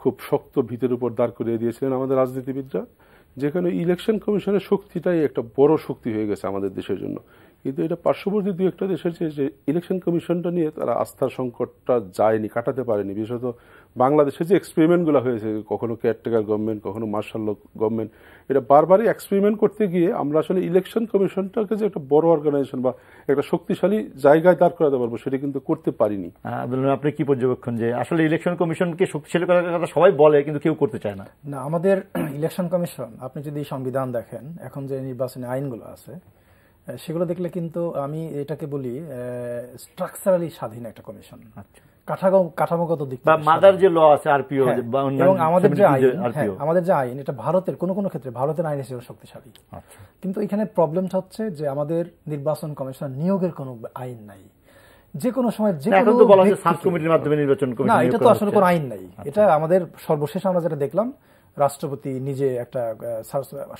খুব শক্ত ভিতের উপর দাঁড় করিয়ে দিয়েছিলেন আমাদের রাজনীতিবিদরা, যেখানে ইলেকশন কমিশনের শক্তিটাই একটা বড় শক্তি হয়ে গেছে আমাদের দেশের জন্য। কিন্তু এটা পার্শ্ববর্তী 2-1টা দেশের যে ইলেকশন কমিশনটা নিয়ে তারা আস্থার সংকটটা যায়নি, কাটাতে পারেনি। বিশেষত বাংলাদেশে যে এক্সপেরিমেন্টগুলো হয়েছে, কখনো কেয়ারটেকার গভর্নমেন্ট, কখনো মার্শাল ল গভর্নমেন্ট, এটা বারবারই এক্সপেরিমেন্ট করতে গিয়ে আমরা আসলে ইলেকশন কমিশনটাকে যে একটা বড় অর্গানাইজেশন বা একটা শক্তিশালী জায়গায় দাঁড় করাতে পারবো সেটা কিন্তু করতে পারিনি। আপনি কি পর্যবেক্ষণ যে আসলে ইলেকশন কমিশনকে শক্তিশালী করার কথা সবাই বলে কিন্তু কেউ করতে চায় না? না, আমাদের ইলেকশন কমিশন, আপনি যদি সংবিধান দেখেন, এখন যে নির্বাচনী আইনগুলো আছে সেগুলো দেখলে কিন্তু আমি এটাকে বলি স্ট্রাকচারালি স্বাধীন একটা কমিশন। কাঠামোগত দিক থেকে মাদার যে ল আছে আরপিও, এবং আমাদের যে আইন এটা ভারতের কোনো কোনো ক্ষেত্রে ভারতের আইন হিসেবে শক্তিশালী। কিন্তু এখানে প্রবলেমটা হচ্ছে যে আমাদের নির্বাচন কমিশন নিয়োগের কোনো আইন নাই। যে কোনো সময় যে কোনো সাব কমিটির মাধ্যমে নির্বাচন কমিশন, না, এটা তো আসলে কোনো আইন নাই। এটা আমাদের সর্বশেষ আমরা যেটা দেখলাম, রাষ্ট্রপতি নিজে একটা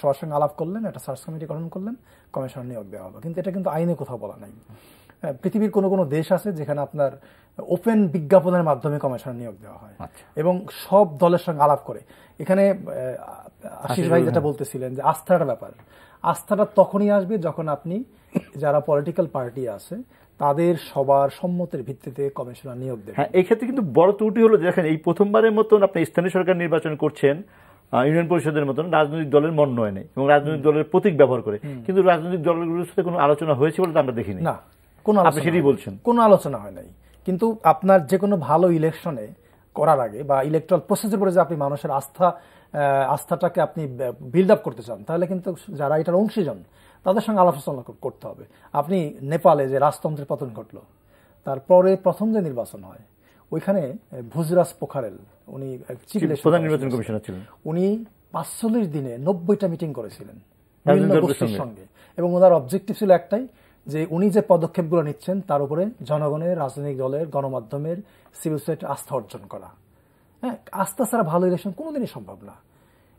সবার সঙ্গে আলাপ করলেন, একটা সার্চ কমিটি গঠন করলেন, কমিশন নিয়োগ দেওয়া হলো। কিন্তু এটা কিন্তু আইনে কোথাও বলা নাই। পৃথিবীর কোনো কোনো দেশ আছে যেখানে আপনার ওপেন বিজ্ঞাপনের মাধ্যমে কমিশন নিয়োগ দেওয়া হয় এবং সব দলের সঙ্গে আলাপ করে। এখানে আশিস ভাই যেটা বলতেছিলেন যে আস্থার ব্যাপার, আস্থাটা তখনই আসবে যখন আপনি যারা পলিটিক্যাল পার্টি আছে তাদের সবার সম্মতের ভিত্তিতে কমিশনার নিয়োগ দেবেন। হ্যাঁ, এই ক্ষেত্রে কিন্তু বড় ত্রুটি হলো, দেখেন এই প্রথমবারের মতন আপনি স্থানীয় সরকার নির্বাচন করছেন ইউনিয়ন পরিষদের মতন রাজনৈতিক দলের মনোনয়নে এবং রাজনৈতিক দলের প্রতীক ব্যবহার করে, কিন্তু রাজনৈতিক দলগুলোর সাথে কোনো আলোচনা হয়েছে বলে আমরা দেখিনি। না, কোনো আলোচনা হয় নাই। কিন্তু আপনার যে কোনো ভালো ইলেকশনে করার আগে বা ইলেকট্রাল প্রসেসের উপরে যে আপনি মানুষের আস্থাটাকে আপনি বিল্ড আপ করতে চান, তাহলে কিন্তু যারা এটার অংশীজন তাদের সঙ্গে আলোচনা করতে হবে। আপনি নেপালে যে রাজতন্ত্রের পতন ঘটলো, তারপরে প্রথম যে নির্বাচন হয় ওইখানে ভুজরাজ পোখারেল, উনি প্রধান নির্বাচন কমিশনার ছিলেন, উনি 45 দিনে 90টা মিটিং করেছিলেন বিভিন্ন গোষ্ঠীর সঙ্গে, এবং ওনার অবজেক্টিভ ছিল একটাই, যে উনি যে পদক্ষেপগুলো নিচ্ছেন তার উপরে জনগণের, রাজনৈতিক দলের, গণমাধ্যমের, সিভিল সোসাইটির আস্থা অর্জন করা। হ্যাঁ, আস্থা ছাড়া ভালো ইলেকশন কোনোদিনই সম্ভব না।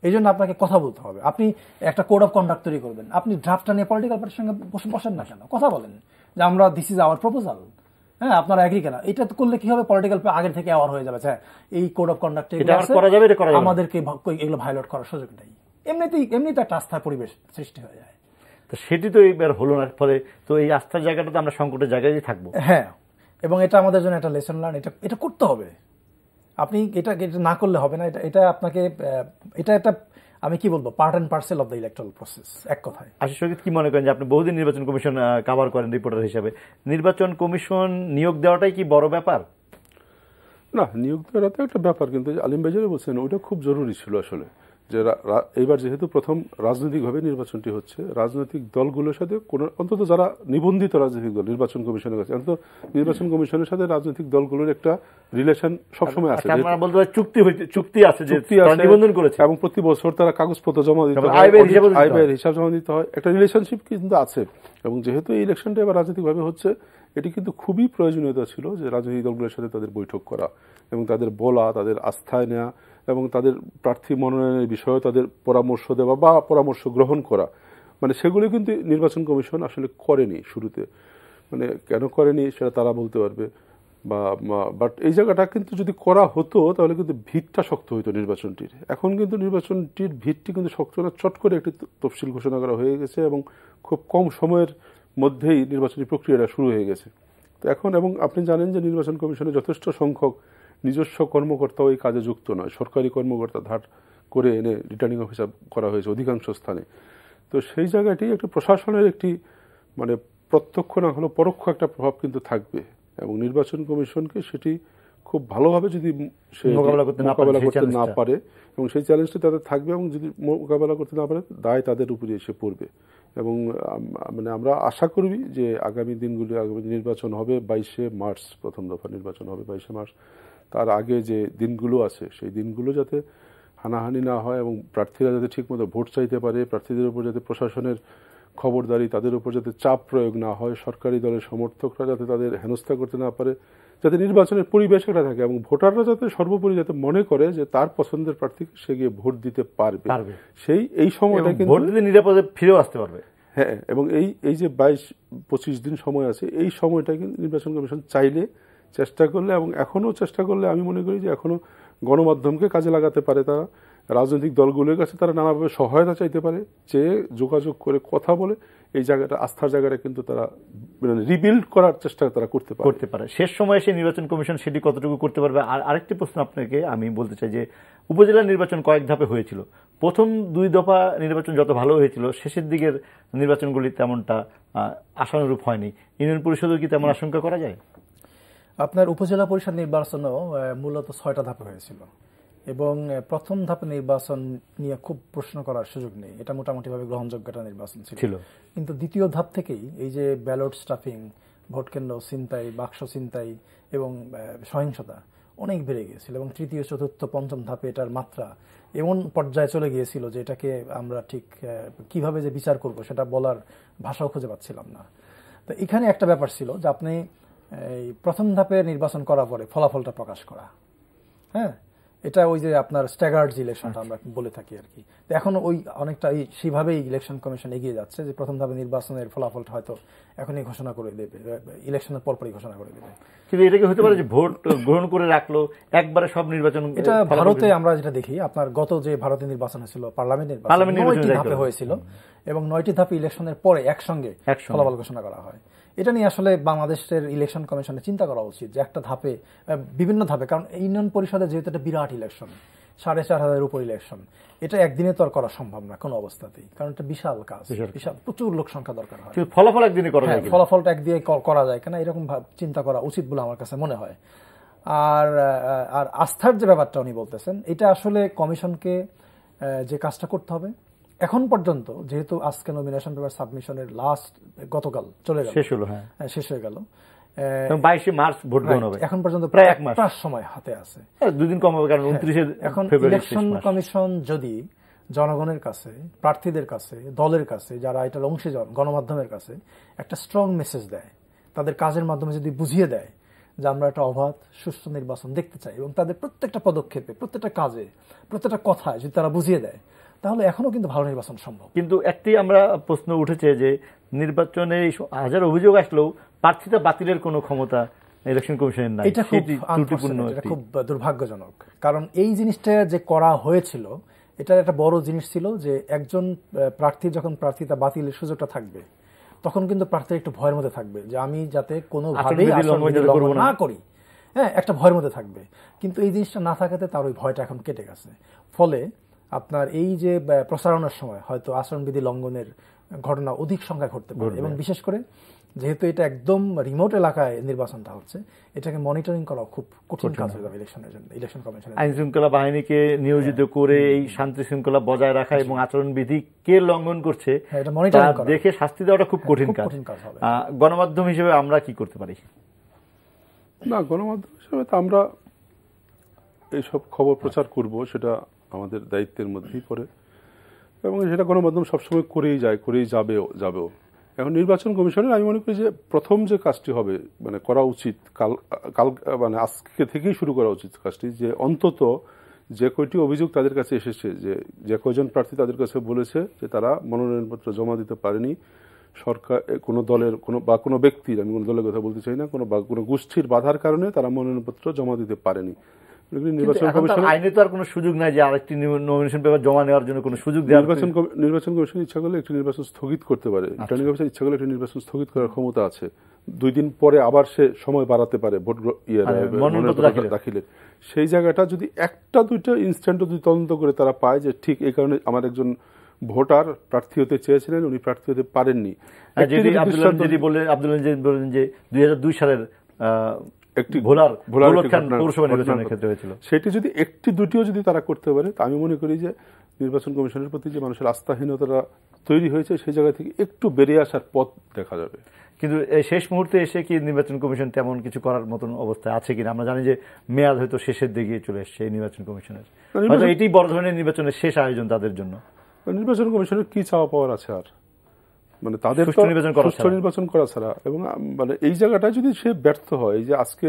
এই জন্য আপনাকে কথা বলতে হবে। আপনি একটা কোড অফ কন্ডাক্ট তৈরি করবেন, আপনি ড্রাফটটা নিয়ে পলিটিক্যাল পার্টির সঙ্গে বসেন না কেন, কথা বলেন যে আমরা দিস ইজ আওয়ার প্রপোজাল, হ্যাঁ আপনারা এগ্রি কেনা। এটা করলে কি হবে, পলিটিক্যাল আগের থেকে অ্যাওয়ার হয়ে যাবে, হ্যাঁ এই কোড অফ কন্ডাক্ট আমাদেরকে এগুলো ভায়োলেট করার সুযোগ নেই। এমনিতে একটা আস্থার পরিবেশ সৃষ্টি হয়ে যায়। তো সেটি তো এইবার হলো না, ফলে তো এই আস্থার জায়গাটা তো আমরা সংকটের জায়গায় থাকবো। হ্যাঁ, এবং এটা আমাদের জন্য একটা লেসন লার্ন, এটা করতে হবে। আপনি এটা না করলে হবে না। এটা আপনাকে এটা একটা আমি কি বলবো part and parcel of the electoral process, এক কথায়। আশিস সঙ্গীত কি মনে করেন যে আপনি বহুদিন নির্বাচন কমিশন কভার করেন রিপোর্টার হিসাবে, নির্বাচন কমিশন নিয়োগ দেওয়াটাই কি বড় ব্যাপার? না, নিয়োগ দেওয়াটা তো একটা ব্যাপার, কিন্তু আলিম ভাই যেটা বলছেন ওইটা খুব জরুরি ছিল আসলে। যে এইবার যেহেতু প্রথম রাজনৈতিকভাবে নির্বাচনটি হচ্ছে, রাজনৈতিক দলগুলোর সাথে অন্তত যারা নিবন্ধিত রাজনৈতিক দল নির্বাচন কমিশনের কাছে, অন্তত নির্বাচন কমিশনের সাথে রাজনৈতিক দলগুলোর একটা রিলেশন সবসময় আছে, চুক্তি আছে নিবন্ধন করেছে, এবং প্রতি বছর তারা কাগজপত্র জমা দিতে হয়, আয় ব্যয়ের হিসাব জমা দিতে হয়, একটা রিলেশনশিপ কিন্তু আছে। এবং যেহেতু এই ইলেকশনটা এবার রাজনৈতিকভাবে হচ্ছে, এটি কিন্তু খুবই প্রয়োজনীয়তা ছিল যে রাজনৈতিক দলগুলোর সাথে তাদের বৈঠক করা এবং তাদের বলা, তাদের আস্থায় নেওয়া এবং তাদের প্রার্থী মনোনয়নের বিষয়ে তাদের পরামর্শ দেওয়া বা পরামর্শ গ্রহণ করা। মানে সেগুলো কিন্তু নির্বাচন কমিশন আসলে করেনি শুরুতে। মানে কেন করেনি সেটা তারা বলতে পারবে, বাট এই জায়গাটা কিন্তু যদি করা হতো তাহলে কিন্তু ভিতটা শক্ত হইতো নির্বাচনটির। এখন কিন্তু নির্বাচনটির ভিতটি কিন্তু শক্ত না, চট করে একটি তফসিল ঘোষণা করা হয়ে গেছে এবং খুব কম সময়ের মধ্যেই নির্বাচনী প্রক্রিয়াটা শুরু হয়ে গেছে। তো এখন এবং আপনি জানেন যে নির্বাচন কমিশনে যথেষ্ট সংখ্যক নিজস্ব কর্মকর্তাও এই কাজে যুক্ত নয়, সরকারি কর্মকর্তা ধার করে এনে রিটার্নিং অফিসার করা হয়েছে অধিকাংশ স্থানে। তো সেই জায়গাটি একটা প্রশাসনের একটি মানে প্রত্যক্ষ না হলেও পরোক্ষ একটা প্রভাব কিন্তু থাকবে, এবং নির্বাচন কমিশনকে সেটি খুব ভালোভাবে যদি সে মোকাবেলা করতে না পারে, এবং সেই চ্যালেঞ্জটা তাদের থাকবে, এবং যদি মোকাবেলা করতে না পারে দায় তাদের উপরে এসে পড়বে। এবং মানে আমরা আশা করবি যে আগামী দিনগুলি, আগামী নির্বাচন হবে 22শে মার্চ, প্রথম দফা নির্বাচন হবে 22শে মার্চ। তার আগে যে দিনগুলো আছে সেই দিনগুলো যাতে হানাহানি না হয়, এবং প্রার্থীরা যাতে ঠিকমতো ভোট চাইতে পারে, প্রার্থীদের উপর যাতে প্রশাসনের খবরদারি, তাদের উপর যাতে চাপ প্রয়োগ না হয়, সরকারি দলের সমর্থকরা যাতে তাদের হেনস্থা করতে না পারে, যাতে নির্বাচনের পরিবেশ একটা থাকে, এবং ভোটাররা যাতে সর্বোপরি যাতে মনে করে যে তার পছন্দের প্রার্থীকে সে গিয়ে ভোট দিতে পারবে, এই সময়টা কিন্তু ভোট দিতে নিরাপদে ফিরেও আসতে পারবে। হ্যাঁ, এবং এই যে 22-25 দিন সময় আছে, এই সময়টা কিন্তু নির্বাচন কমিশন চাইলে, চেষ্টা করলে, এবং এখনো চেষ্টা করলে আমি মনে করি যে এখনো গণমাধ্যমকে কাজে লাগাতে পারে, তারা রাজনৈতিক দলগুলোর কাছে তারা নানাভাবে সহায়তা চাইতে পারে, যে যোগাযোগ করে কথা বলে এই জায়গাটা, আস্থার জায়গাটা কিন্তু তারা রিবিল্ড করার চেষ্টা তারা করতে পারে। শেষ সময়ে এসে নির্বাচন কমিশন সেটি কতটুকু করতে পারবে? আর আরেকটি প্রশ্ন আপনাকে আমি বলতে চাই যে উপজেলা নির্বাচন কয়েক ধাপে হয়েছিল, প্রথম 2 দফা নির্বাচন যত ভালো হয়েছিল, শেষের দিকের নির্বাচনগুলি তেমনটা আশানুরূপ হয়নি। ইউনিয়ন পরিষদের কি তেমন আশঙ্কা করা যায়? আপনার উপজেলা পরিষদ নির্বাচনও মূলত 6টা ধাপে হয়েছিল, এবং প্রথম ধাপে নির্বাচন নিয়ে খুব প্রশ্ন করার সুযোগ নেই, এটা মোটামুটিভাবে গ্রহণযোগ্য একটা নির্বাচন ছিল। কিন্তু দ্বিতীয় ধাপ থেকেই এই যে ব্যালট স্টাফিং, ভোট কেন্দ্র ছিনতাই, বাক্স ছিনতাই এবং সহিংসতা অনেক বেড়ে গিয়েছিল, এবং তৃতীয়, চতুর্থ, পঞ্চম ধাপে এটার মাত্রা এমন পর্যায়ে চলে গিয়েছিল যে এটাকে আমরা ঠিক কিভাবে যে বিচার করব সেটা বলার ভাষাও খুঁজে পাচ্ছিলাম না। তো এখানে একটা ব্যাপার ছিল যে আপনি এই প্রথম ধাপে নির্বাচন করার পরে ফলাফলটা প্রকাশ করা, হ্যাঁ, এটা ওই যে আপনার স্ট্যাগার্ড ইলেকশনটা আমরা বলে থাকি আর কি। তো এখন ওই অনেকটা সেইভাবেই ইলেকশন কমিশন এগিয়ে যাচ্ছে যে প্রথম ধাপে নির্বাচনের ফলাফলটা হয়তো এখনই ঘোষণা করে দেবে, ইলেকশনের পরপরই ঘোষণা করে দেবে। কিন্তু এটাকে হতে পারে যে ভোট গ্রহণ করে রাখলো একবারে সব নির্বাচন। এটা ভারতে আমরা যেটা দেখি, আপনার গত যে ভারতের নির্বাচন হয়েছিল, পার্লামেন্ট নির্বাচন 9টি ধাপে হয়েছিল, এবং 9টি ধাপে ইলেকশনের পরে একসঙ্গে ফলাফল ঘোষণা করা হয়। এটা নিয়ে আসলে বাংলাদেশের ইলেকশন কমিশনের চিন্তা করা উচিত যে একটা ধাপে, বিভিন্ন ধাপে, কারণ ইউনিয়ন পরিষদে যেহেতু একটা বিরাট ইলেকশন, 4,500 উপর ইলেকশন, এটা একদিনে তো আর করা সম্ভব না কোনো অবস্থাতেই, কারণ এটা বিশাল কাজ, বিশাল প্রচুর লোক সংখ্যা দরকার হয়। ফলাফল একদিনে করা যায়, ফলাফলটা একদিনে করা যায় কিনা এরকম চিন্তা করা উচিত বলে আমার কাছে মনে হয়। আর আস্থার যে ব্যাপারটা উনি বলতেছেন, এটা আসলে কমিশনকে যে কাজটা করতে হবে, এখন পর্যন্ত যেহেতু আজকে নমিনেশন পেপার সাবমিশনের লাস্ট গতকাল চলে গেল, শেষ হয়ে গেল, 22শে মার্চ ভোট গ্রহণ হবে, এখন পর্যন্ত প্রায় 1 মাস সময় হাতে আছে, 2 দিন কম হবে, কারণ 29শে এখন ইলেকশন কমিশন যদি জনগণের কাছে, প্রার্থীদের কাছে, দলের কাছে, যারা এটার অংশীজন, গণমাধ্যমের কাছে একটা স্ট্রং মেসেজ দেয়, তাদের কাজের মাধ্যমে যদি বুঝিয়ে দেয় যে আমরা একটা অবাধ সুষ্ঠু নির্বাচন দেখতে চাই, এবং তাদের প্রত্যেকটা পদক্ষেপে, প্রত্যেকটা কাজে, প্রত্যেকটা কথায় যদি তারা বুঝিয়ে দেয়, তাহলে এখনো কিন্তু ভালো নির্বাচন সম্ভব। কিন্তু একটি আমরা প্রশ্ন উঠেছে যে নির্বাচনে হাজার অভিযোগ আসলেও প্রার্থীতা বাতিলের কোনো ক্ষমতা ইলেকশন কমিশনের নাই, এটা খুব ত্রুটিপূর্ণ, এটা খুব দুর্ভাগ্যজনক। কারণ এই জিনিসটা যে করা হয়েছিল, এটার একটা বড় জিনিস ছিল যে একজন প্রার্থী যখন প্রার্থিতা বাতিলের সুযোগটা থাকবে, তখন কিন্তু প্রার্থীর একটু ভয়ের মধ্যে থাকবে যে আমি যাতে কোনোভাবেই লঙ্ঘন না করি, হ্যাঁ, একটা ভয়ের মধ্যে থাকবে। কিন্তু এই জিনিসটা না থাকাতে তার ওই ভয়টা এখন কেটে গেছে। ফলে আপনার এই যে প্রচারণার সময় হয়তো আচরণবিধি লঙ্ঘনের ঘটনা অধিক সংখ্যায় ঘটতে পারে, এবং বিশেষ করে যেহেতু এটা একদম রিমোট এলাকায় নির্বাচনটা হচ্ছে, এটাকে মনিটরিং করা খুব কঠিন কাজ হয়ে যাবে ইলেকশনের জন্য। ইলেকশন কমিশন আইন শৃঙ্খলা বাহিনীকে নিয়োজিত করে এই শান্তি শৃঙ্খলা বজায় রাখা এবং আচরণবিধি কে লঙ্ঘন করছে দেখে শাস্তি দেওয়াটা খুব কঠিন কাজ হবে। গণমাধ্যম হিসেবে আমরা কি করতে পারি? না, গণমাধ্যম হিসেবে তো আমরা এইসব খবর প্রচার করব, সেটা আমাদের দায়িত্বের মধ্যেই পড়ে, এবং সেটা গণমাধ্যম সবসময় করেই যায়, করেই যাবেও। এখন নির্বাচন কমিশনের আমি মনে করি যে প্রথম যে কাজটি হবে, মানে করা উচিত, কাল মানে আজকে থেকেই শুরু করা উচিত কাজটি, যে অন্তত যে কয়টি অভিযোগ তাদের কাছে এসেছে, যে কয়জন প্রার্থী তাদের কাছে বলেছে যে তারা মনোনয়নপত্র জমা দিতে পারেনি, সরকার কোনো দলের কোনো ব্যক্তির, আমি কোনো দলের কথা বলতে চাই না, কোনো গোষ্ঠীর বাধার কারণে তারা মনোনয়নপত্র জমা দিতে পারেনি, নির্বাচন এখন তো কমিশন আইনে তো আর কোনো সুযোগ নাই যে আরেকটি নমিনেশন পেপার জমা নেওয়ার জন্য কোনো সুযোগ দেওয়া। নির্বাচন কমিশন ইচ্ছা করলে একটি নির্বাচন স্থগিত করতে পারে, রিটার্নিং অফিসার ইচ্ছা করলে একটি নির্বাচন স্থগিত করার ক্ষমতা আছে। 2 দিন পরে আবার সে সময় বাড়াতে পারে ভোট দাখিলের। সেই জায়গাটা যদি একটা দুইটা ইনস্ট্যান্ট যদি তদন্ত করে তারা পায় যে ঠিক এই কারণে আমার একজন ভোটার প্রার্থী হতে চেয়েছিলেন, উনি প্রার্থী হতে পারেননি, বলেন যে 2002 সালের একটি ভোলার পৌরসভা নির্বাচনের ক্ষেত্রে হয়েছিল, সেটি যদি একটি দুটিও যদি তারা করতে পারে, তা আমি মনে করি যে নির্বাচন কমিশনের প্রতি যে মানুষের আস্থাহীনতা তৈরি হয়েছে সেই জায়গা থেকে একটু বেরিয়ে আসার পথ দেখা যাবে। কিন্তু শেষ মুহূর্তে এসে কি নির্বাচন কমিশন তেমন কিছু করার মতন অবস্থায় আছে কিনা? আমরা জানি যে মেয়াদ হয়তো শেষের দিকে চলে এসছে এই নির্বাচন কমিশনের, হয়তো এটি বড় ধরনের নির্বাচনের শেষ আয়োজন তাদের জন্য। নির্বাচন কমিশনের কি চাওয়া পাওয়ার আছে আর, মানে তাদের সুষ্ঠু নির্বাচন করা ছাড়া। এবং মানে এই জায়গাটায় যদি সে ব্যর্থ হয়, যে আজকে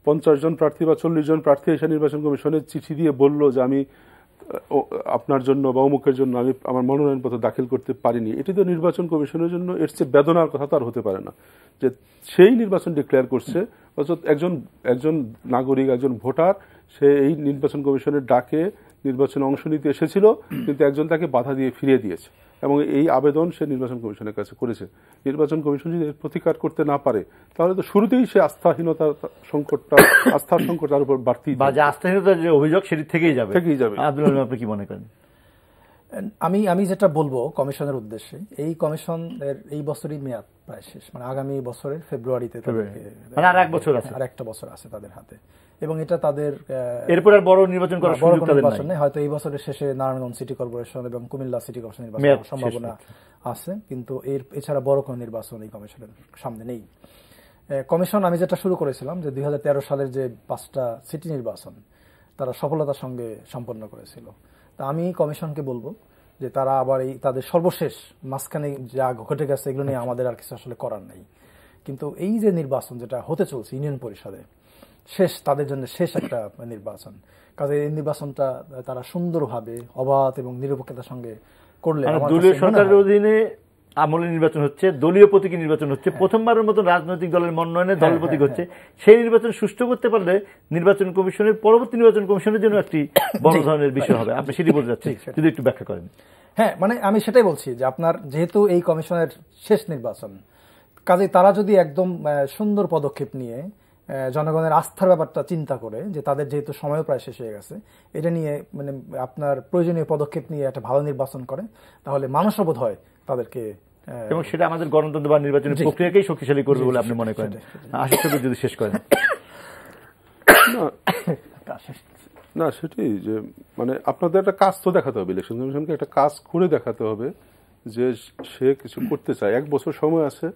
50 জন প্রার্থী বা 40 জন প্রার্থী এসে নির্বাচন কমিশনের চিঠি দিয়ে বলল যে আমি আপনার জন্য বা অমুকের জন্য আমি আমার মনোনয়নপত্র দাখিল করতে পারিনি, এটি তো নির্বাচন কমিশনের জন্য এর চেয়ে বেদনার কথা তো আর হতে পারে না যে সেই নির্বাচন ডিক্লেয়ার করছে, অর্থাৎ একজন নাগরিক, একজন ভোটার, সে এই নির্বাচন কমিশনের ডাকে নির্বাচনে অংশ নিতে এসেছিল, কিন্তু একজন তাকে বাধা দিয়ে ফিরিয়ে দিয়েছে এবং এই আবেদন সে নির্বাচন কমিশনের কাছে করেছে। নির্বাচন কমিশন যদি প্রতিকার করতে না পারে, তাহলে তো শুরুতেই সে আস্থার সংকট তার উপর বাড়তি, বা যে আস্থাহীনতার যে অভিযোগ সেটি থেকেই যাবে। আব্দুল আলিম, আপনি কি মনে করেন? আমি যেটা বলবো কমিশনের উদ্দেশ্যে, এই কমিশনের এই বছরই মেয়াদ প্রায় শেষ, মানে আগামী বছরের ফেব্রুয়ারিতে আর এক বছর আছে, আর একটা বছর আছে তাদের হাতে, এবং এটা তাদের এরপর আর বড় নির্বাচন করার সুযোগ নেই। হয়তো এই বছরের শেষে নারায়ণগঞ্জ সিটি কর্পোরেশন এবং কুমিল্লা সিটি কর্পোরেশন নির্বাচনের সম্ভাবনা আছে, কিন্তু এছাড়া বড় কোনো নির্বাচন এই কমিশনের সামনে নেই। কমিশন, আমি যেটা শুরু করেছিলাম যে 2013 সালের যে 5টা সিটি নির্বাচন তারা সফলতার সঙ্গে সম্পন্ন করেছিল, তা আমি কমিশনকে বলবো যে তারা আবার এই তাদের সর্বশেষ মাঝখানে যা ঘটে গেছে এগুলো নিয়ে আমাদের আর কিছু আসলে করার নেই, কিন্তু এই যে নির্বাচন যেটা হতে চলছে ইউনিয়ন পরিষদে, তাদের জন্য শেষ একটা নির্বাচন, কাজে এই নির্বাচনটা তারা সুন্দরভাবে অবাধ এবং নিরপেক্ষতার সঙ্গে করলে, দলীয় সরকারের অধীনে আমলে নির্বাচন হচ্ছে, দলীয় প্রতীকী নির্বাচন হচ্ছে, প্রথমবারের মতো রাজনৈতিক দলের মনোনয়নে দলের প্রতীক হচ্ছে, সেই নির্বাচন সুষ্ঠু করতে পারলে নির্বাচন কমিশনের পরবর্তী নির্বাচন কমিশনের জন্য একটি বড় ধরনের বিষয় হবে। আপনি সেটি বলতে যাচ্ছেন, যদি একটু ব্যাখ্যা করেন। হ্যাঁ, মানে আমি সেটাই বলছি যে আপনার যেহেতু এই কমিশনের শেষ নির্বাচন, কাজে তারা যদি একদম সুন্দর পদক্ষেপ নিয়ে জনগণের আস্থার ব্যাপারটা চিন্তা করে, যে তাদের যেহেতু সময় প্রায় শেষ হয়ে গেছে, এটা নিয়ে মানে আপনার প্রয়োজনীয় পদক্ষেপ নিয়ে একটা ভালো নির্বাচন করে, তাহলে মানুষও বোধ হয় তাদেরকে, এবং সেটা আমাদের গণতন্ত্র বা নির্বাচনের প্রক্রিয়াকেই শক্তিশালী করবে বলে আপনি মনে করেন? আশিস চৌধুরী যদি শেষ করেন। না, সেটাই যে মানে আপনাদের একটা কাজ তো দেখাতে হবে, ইলেকশন কমিশনকে একটা কাজ করে দেখাতে হবে যে সে কিছু করতে চায়। 1 বছর সময় আছে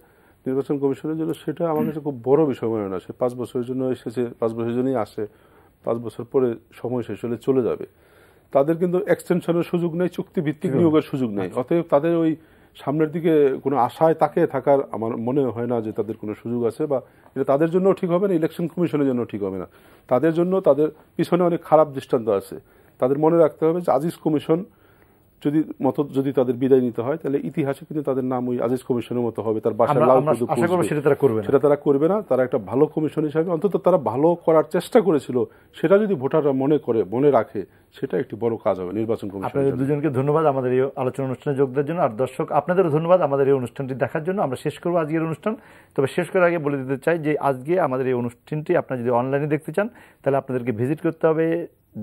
নির্বাচন কমিশনের জন্য, সেটা আমার কাছে খুব বড় বিষয় মনে হয় না। সে 5 বছরের জন্য এসেছে, 5 বছরের জন্যই আসে, 5 বছর পরে সময় শেষ হলে চলে যাবে। তাদের কিন্তু এক্সটেনশনের সুযোগ নেই, চুক্তিভিত্তিক নিয়োগের সুযোগ নেই, অতএব তাদের ওই সামনের দিকে কোনো আশায় তাকে থাকার আমার মনে হয় না যে তাদের কোনো সুযোগ আছে, বা এটা তাদের জন্য ঠিক হবে না, ইলেকশন কমিশনের জন্য ঠিক হবে না। তাদের জন্য তাদের পিছনে অনেক খারাপ দৃষ্টান্ত আছে। তাদের মনে রাখতে হবে যে আজিজ কমিশন যদি তাদের বিদায় নিতে হয়, তাহলে ইতিহাসে কিন্তু তাদের নাম ওই আজিজ কমিশনের মতো হবে, তার বাসায় লাল পদক পৌঁছবে, সেটা তারা করবে না। তারা একটা ভালো কমিশন হিসাবে অন্তত তারা ভালো করার চেষ্টা করেছিল, সেটা যদি ভোটাররা মনে রাখে, সেটা একটি বড় কাজ হবে নির্বাচন কমিশন। আপনাদের দুজনকে ধন্যবাদ আমাদের এই আলোচনা অনুষ্ঠানে যোগ দেওয়ার জন্য, আর দর্শক আপনাদেরও ধন্যবাদ আমাদের এই অনুষ্ঠানটি দেখার জন্য। আমরা শেষ করবো আজকের অনুষ্ঠান, তবে শেষ করার আগে বলে দিতে চাই যে আজকে আমাদের এই অনুষ্ঠানটি আপনারা যদি অনলাইনে দেখতে চান, তাহলে আপনাদেরকে ভিজিট করতে হবে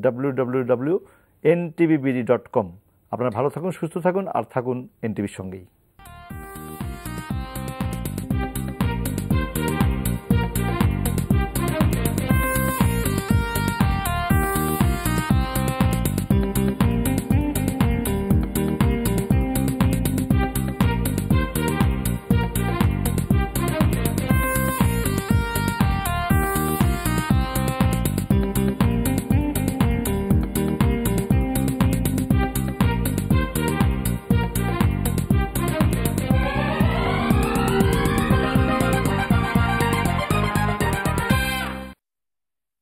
www.ntvbd.com। আপনারা ভালো থাকুন, সুস্থ থাকুন, আর থাকুন এনটিভির সঙ্গেই।